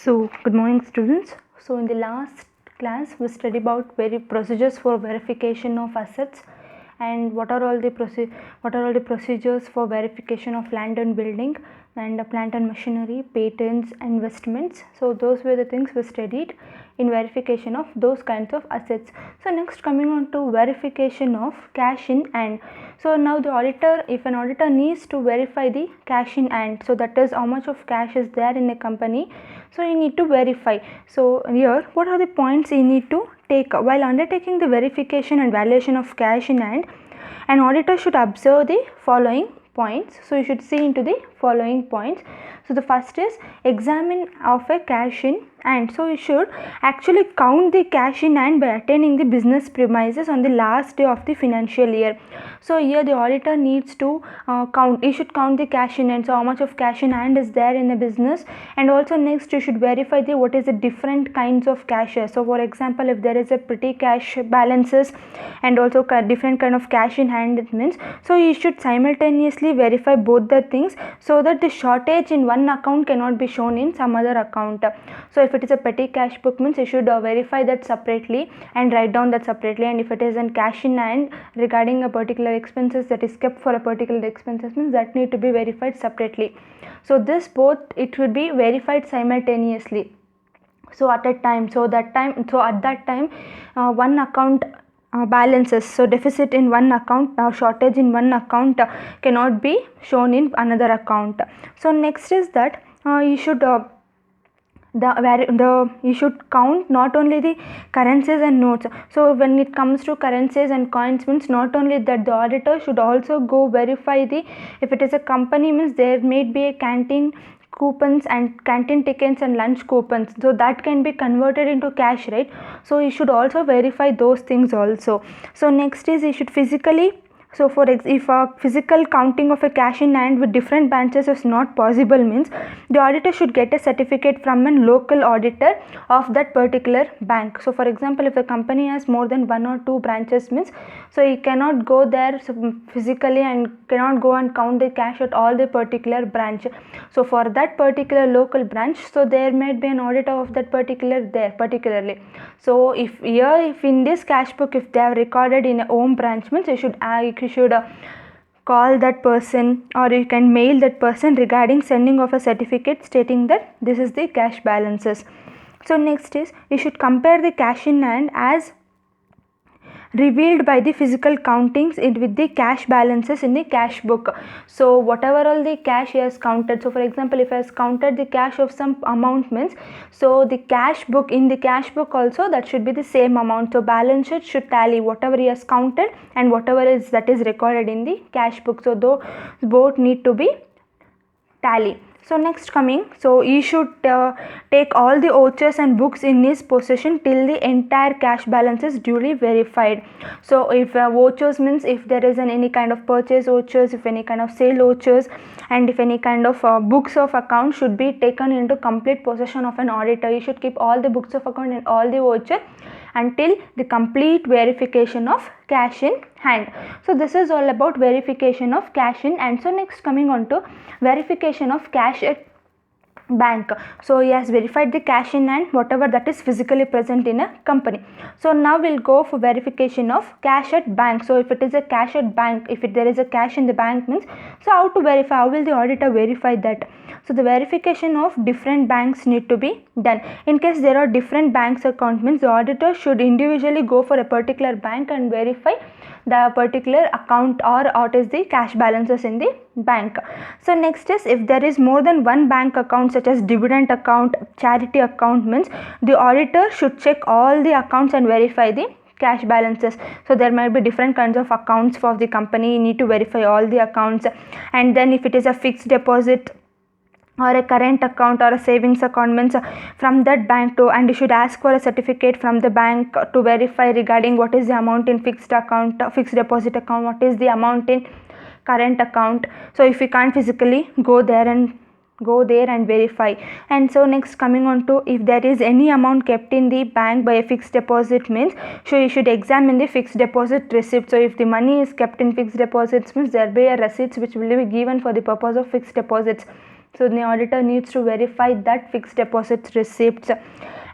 Good morning students. So in the last class we studied about procedures for verification of assets and what are all the procedures for verification of land and building and plant and machinery, patents, investments. So those were the things we studied in verification of those kinds of assets. So next, coming on to verification of cash in hand. So now the auditor, if an auditor needs to verify the cash in hand, so that is how much of cash is there in a company, so you need to verify. So here what are the points you need to take while undertaking the verification and valuation of cash in hand? An auditor should observe the following points. So you should see into the following points. So the first is examine of a cash in hand. So you should actually count the cash in hand by attending the business premises on the last day of the financial year. So here the auditor needs to count. You should count the cash in hand. So how much of cash in hand is there in the business, and also next you should verify the what is the different kinds of cash. So for example, if there is a petty cash balances and also different kind of cash in hand, it means so you should simultaneously verify both the things so that the shortage in one account cannot be shown in some other account. So if it is a petty cash book, means you should verify that separately and write down that separately, and if it is in cash in hand regarding a particular expenses that is kept for a particular expenses, means that need to be verified separately. So this both it should be verified simultaneously. So at that time, one account balances, so deficit in one account, shortage in one account cannot be shown in another account. So next is that you should you should count not only the currencies and notes. So when it comes to currencies and coins, means not only that, the auditor should also go verify the, if it is a company, means there may be a canteen coupons and canteen tickets and lunch coupons, so that can be converted into cash, right? So you should also verify those things also. So next is you should physically, so for if a physical counting of a cash in hand with different branches is not possible, means the auditor should get a certificate from a local auditor of that particular bank. So for example, if the company has more than one or two branches, means so he cannot go there physically and cannot go and count the cash at all the particular branch. So for that particular local branch, so there may be an auditor of that particularly. So if in this cash book, if they are recorded in a home branch, means you should call that person, or you can mail that person regarding sending of a certificate stating that this is the cash balances. So next is you should compare the cash in hand as revealed by the physical countings with the cash balances in the cash book. So whatever all the cash he has counted, so for example, if he has counted the cash of some amount, means so the cash book, in the cash book also that should be the same amount. So balance sheet should tally whatever he has counted and whatever is that is recorded in the cash book. So those both need to be tally. So next coming, so he should take all the vouchers and books in his possession till the entire cash balance is duly verified. So if vouchers, means if there is any kind of purchase vouchers, if any kind of sale vouchers, and if any kind of books of account should be taken into complete possession of an auditor. You should keep all the books of account and all the voucher until the complete verification of cash in hand. So this is all about verification of cash in hand. So next, coming on to verification of cash at bank. So he has verified the cash in hand, whatever that is physically present in a company. So now we'll go for verification of cash at bank. So if it is a cash at bank, if there is a cash in the bank, means so how to verify, how will the auditor verify that? So the verification of different banks need to be done. In case there are different banks account, means the auditor should individually go for a particular bank and verify the particular account or what is the cash balances in the bank. So next is, if there is more than one bank account, such as dividend account, charity account, means the auditor should check all the accounts and verify the cash balances. So there might be different kinds of accounts for the company. You need to verify all the accounts. And then if it is a fixed deposit or a current account or a savings account, means from that bank to, and you should ask for a certificate from the bank to verify regarding what is the amount in fixed account, fixed deposit account, what is the amount in current account. So if you can't physically go there and verify. And so next, coming on to, if there is any amount kept in the bank by a fixed deposit, means so you should examine the fixed deposit receipt. So if the money is kept in fixed deposits, means there be a receipts which will be given for the purpose of fixed deposits. So the auditor needs to verify that fixed deposits receipts,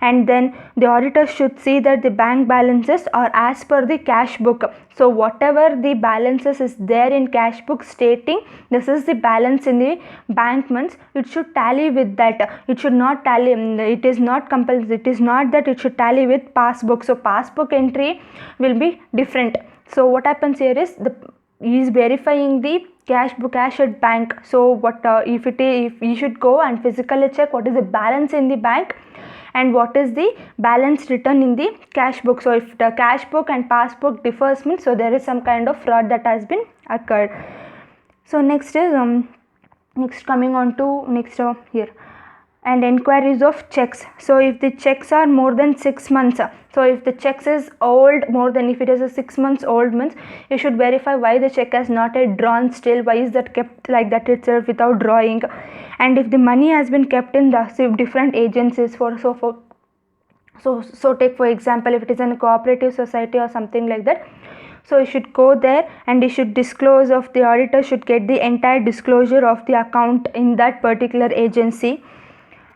and then the auditor should see that the bank balances are as per the cash book. So whatever the balances is there in cash book stating this is the balance in the bank months, it should tally with that. It should not tally, it is not compulsory, it is not that it should tally with passbook. So passbook entry will be different. So what happens here is he is verifying the cash at bank. So what if you should go and physically check what is the balance in the bank and what is the balance written in the cash book. So if the cash book and passbook differs means, so there is some kind of fraud that has been occurred. So next is coming on to here, and enquiries of checks. So if the checks are more than 6 months, so if the checks is old, more than, if it is a 6 months old means you should verify why the check has not yet drawn still, why is that kept like that itself without drawing, and if the money has been kept in the different agencies so take for example if it is in a cooperative society or something like that. So you should go there and you should disclose of, the auditor should get the entire disclosure of the account in that particular agency.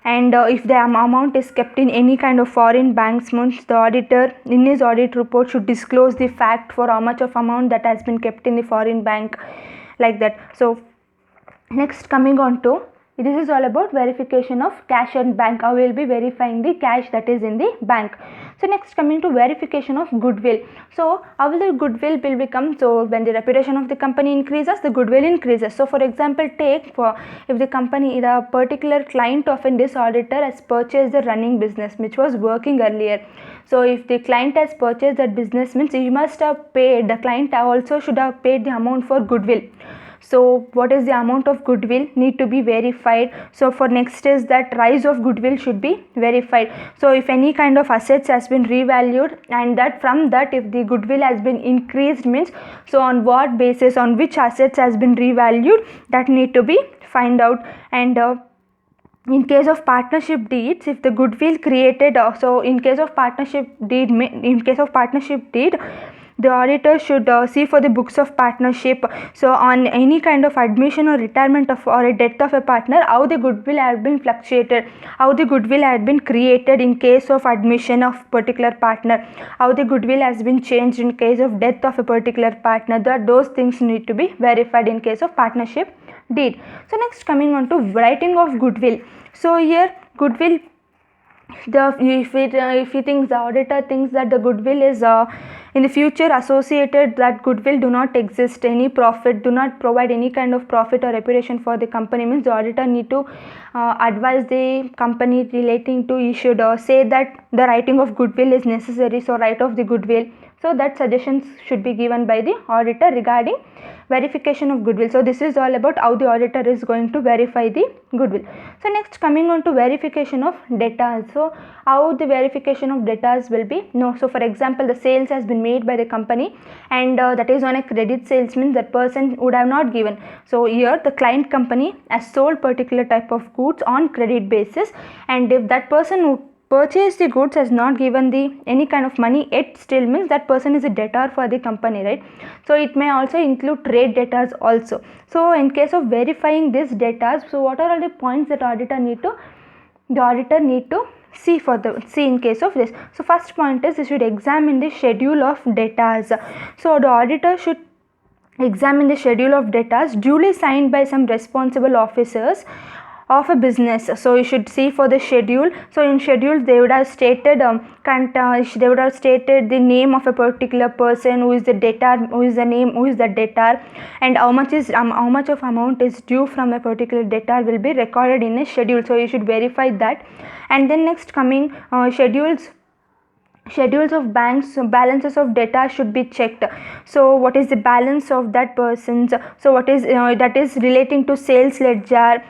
And if the amount is kept in any kind of foreign banks means the auditor in his audit report should disclose the fact for how much of amount that has been kept in the foreign bank, like that. So next coming on to, this is all about verification of cash and bank, how we will be verifying the cash that is in the bank. So next coming to verification of goodwill. So how will the goodwill will become? So when the reputation of the company increases, the goodwill increases. So for example, take for if the company, the particular client of this auditor has purchased the running business which was working earlier. So if the client has purchased that business means he must have paid, the client also should have paid the amount for goodwill. So what is the amount of goodwill need to be verified. So for next is that rise of goodwill should be verified. So if any kind of assets has been revalued and that from that if the goodwill has been increased means, so on what basis, on which assets has been revalued, that need to be find out. And in case of partnership deeds, if the goodwill created, so in case of partnership deed, the auditor should see for the books of partnership. So on any kind of admission or retirement of or a death of a partner, how the goodwill had been fluctuated, how the goodwill had been created in case of admission of particular partner, how the goodwill has been changed in case of death of a particular partner, that those things need to be verified in case of partnership deed. So next coming on to writing of goodwill. So here goodwill, if he thinks, the auditor thinks that the goodwill is in the future associated, that goodwill do not exist, any profit, do not provide any kind of profit or reputation for the company means, the auditor need to advise the company relating to, he should say that the writing of goodwill is necessary, so write off the goodwill. So that suggestions should be given by the auditor regarding verification of goodwill. So this is all about how the auditor is going to verify the goodwill. So next coming on to verification of debtors. So how the verification of debtors will be? So for example, the sales has been made by the company and that is on a credit sales means that person would have not given. So here the client company has sold particular type of goods on credit basis, and if that person would purchase the goods has not given the any kind of money, it still means that person is a debtor for the company, right? So it may also include trade debtors also. So in case of verifying these debtors, so what are all the points that the auditor need to see in case of this? So first point is, you should examine the schedule of debtors. So the auditor should examine the schedule of debtors duly signed by some responsible officers of a business. So you should see for the schedule. So in schedule they would have stated the name of a particular person, who is the debtor, who is the debtor, and how much of amount is due from a particular debtor will be recorded in a schedule. So you should verify that. And then next coming schedules of banks, balances of debtor should be checked. So what is the balance of that person's, so what is that is relating to sales ledger,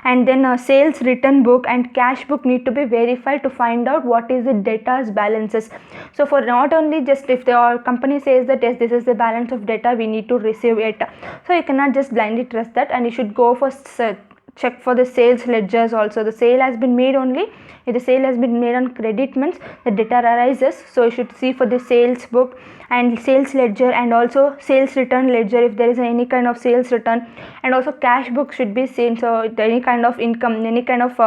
and then sales return book and cash book need to be verified to find out what is the debtor's balances. So for not only just if the company says that yes, this is the balance of debtor, we need to receive it, so you cannot just blindly trust that, and you should go for check for the sales ledgers also. The sale has been made only. If the sale has been made on credit means the debtor arises, so you should see for the sales book and sales ledger, and also sales return ledger if there is any kind of sales return, and also cash book should be seen. So any kind of income, any kind of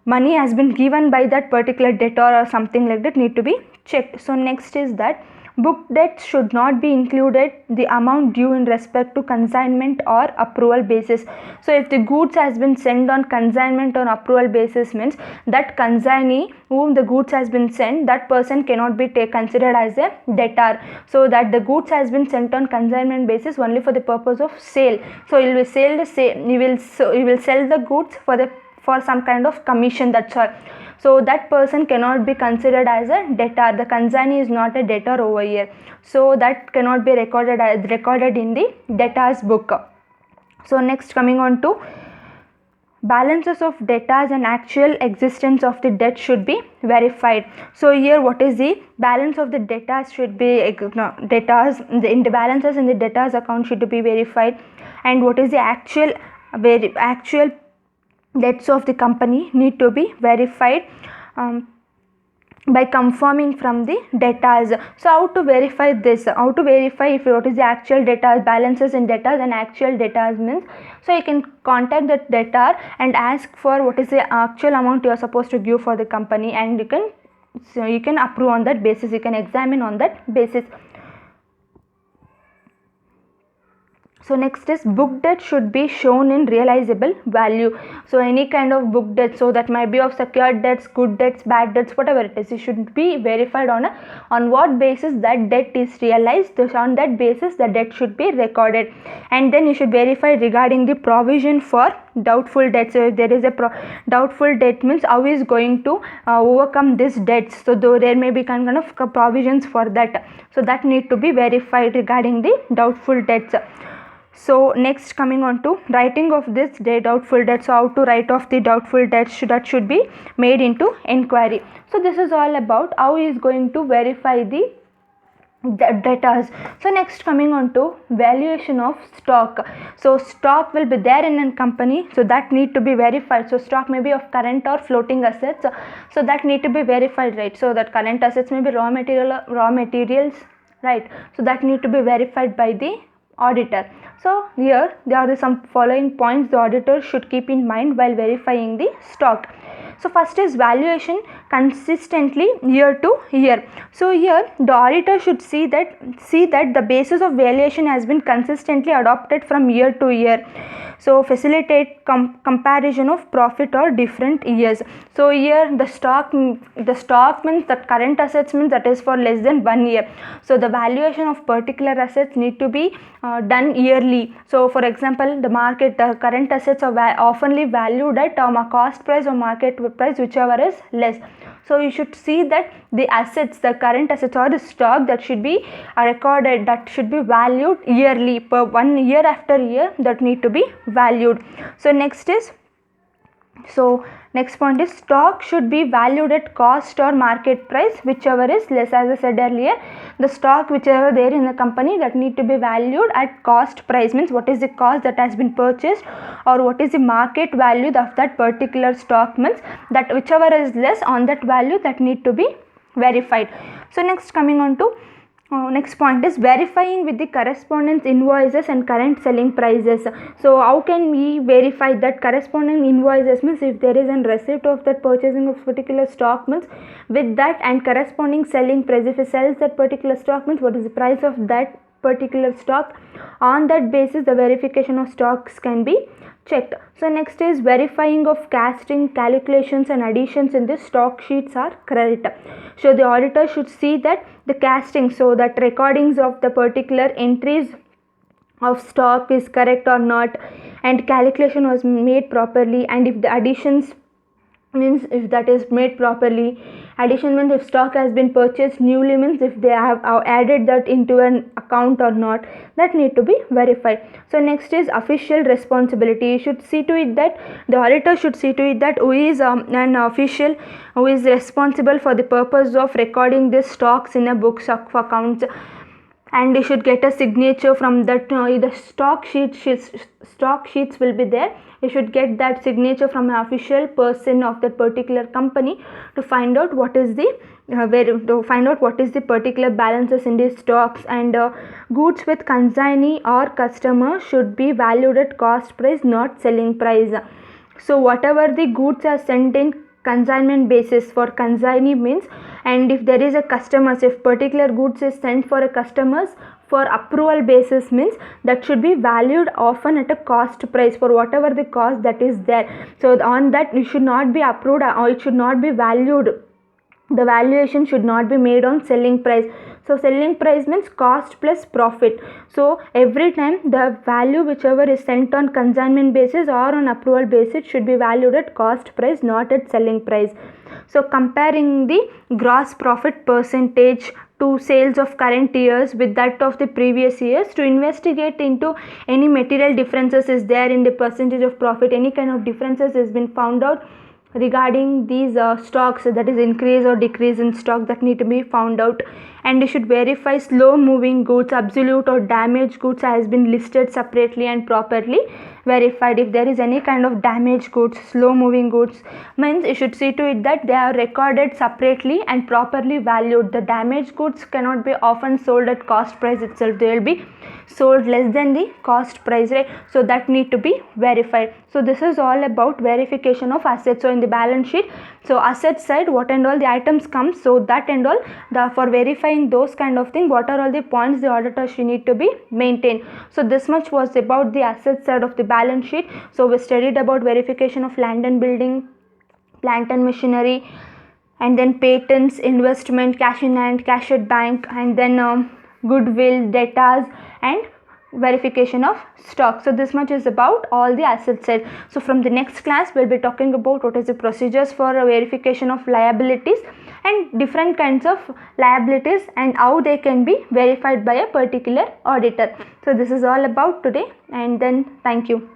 money has been given by that particular debtor or something like that need to be checked. So next is that book debts should not be included the amount due in respect to consignment or approval basis. So if the goods has been sent on consignment or approval basis means that consignee whom the goods has been sent, that person cannot be considered as a debtor. So that the goods has been sent on consignment basis only for the purpose of sale. So you will sell the goods for some kind of commission, that's all. So that person cannot be considered as a debtor. The consignee is not a debtor over here, so that cannot be recorded in the debtors book. So next, coming on to balances of debtors and actual existence of the debt should be verified. So here what is the balance of the debtors should be the balances in the debtors account should be verified, and what is the actual debts of the company need to be verified by confirming from the debtors. So how to verify this? How to verify if what is the actual debtors, balances in debtors and actual debtors means? So you can contact the debtor and ask for what is the actual amount you are supposed to give for the company, and you can approve on that basis, you can examine on that basis. So next is book debt should be shown in realizable value. So any kind of book debt, so that might be of secured debts, good debts, bad debts, whatever it is, it should be verified on what basis that debt is realized. So on that basis the debt should be recorded, and then you should verify regarding the provision for doubtful debts. So if there is a doubtful debt means how is going to overcome this debts. So though there may be kind of provisions for that, so that need to be verified regarding the doubtful debts. So next, coming on to writing of this doubtful debt. So how to write off the doubtful debts, that should be made into inquiry. So this is all about how he is going to verify the debtors. So next, coming on to valuation of stock. So stock will be there in a company, so that need to be verified. So stock may be of current or floating assets, so that need to be verified, right? So that current assets may be raw materials, right? So that need to be verified by the auditor. So here there are some following points the auditor should keep in mind while verifying the stock. So first is valuation consistently year to year. So here the auditor should see that the basis of valuation has been consistently adopted from year to year. So facilitate comparison of profit or different years. So here the stock means that current assets means that is for less than 1 year. So the valuation of particular assets need to be done yearly. So for example, the current assets are oftenly valued at cost price or market price, whichever is less. So you should see that the current assets or the stock that should be recorded, that should be valued yearly, per 1 year after year, that need to be valued. So next point is stock should be valued at cost or market price, whichever is less. As I said earlier, the stock whichever there in the company, that need to be valued at cost price, means what is the cost that has been purchased, or what is the market value of that particular stock, means that whichever is less on that value, that need to be verified. So next, coming on to next point is verifying with the correspondence invoices and current selling prices. So how can we verify that corresponding invoices means if there is a receipt of that purchasing of particular stock means with that, and corresponding selling price, if it sells that particular stock means what is the price of that particular stock. On that basis the verification of stocks can be checked. So next is verifying of casting, calculations and additions in the stock sheets are correct. So the auditor should see that the casting, so that recordings of the particular entries of stock is correct or not, and calculation was made properly, and if the additions means if that is made properly. Addition means if stock has been purchased newly, means if they have added that into an account or not, that need to be verified. So next is official responsibility. You should see to it that the auditor should see to it that who is an official who is responsible for the purpose of recording these stocks in a books of accounts. and you should get a signature from that. The stock sheets will be there. You should get that signature from an official person of that particular company to find out what is the particular balances in the stocks. And goods with consignee or customer should be valued at cost price, not selling price. So whatever the goods are sent in consignment basis, for consignee means, and if there is a customers, if particular goods is sent for a customers for approval basis, means that should be valued often at a cost price for whatever the cost that is there. So on that it should not be approved, or it should not be valued. The valuation should not be made on selling price. So selling price means cost plus profit. So every time the value whichever is sent on consignment basis or on approval basis should be valued at cost price, not at selling price. So comparing the gross profit percentage to sales of current years with that of the previous years, to investigate into any material differences is there in the percentage of profit, any kind of differences has been found out regarding these stocks, that is increase or decrease in stock, that need to be found out. And you should verify slow moving goods, absolute or damaged goods has been listed separately and properly verified. If there is any kind of damaged goods, slow moving goods, means you should see to it that they are recorded separately and properly valued. The damaged goods cannot be often sold at cost price itself, they will be sold less than the cost price, right? So that need to be verified. So this is all about verification of assets. So in the balance sheet, so asset side, what and all the items come, so that and all, for verifying those kind of thing, what are all the points the auditor should need to be maintained. So this much was about the asset side of the balance sheet. So we studied about verification of land and building, plant and machinery, and then patents, investment, cash in hand, cash at bank, and then goodwill, debtors, and verification of stock. So this much is about all the asset side. So from the next class we'll be talking about what is the procedures for verification of liabilities and different kinds of liabilities and how they can be verified by a particular auditor. So this is all about today, and then thank you.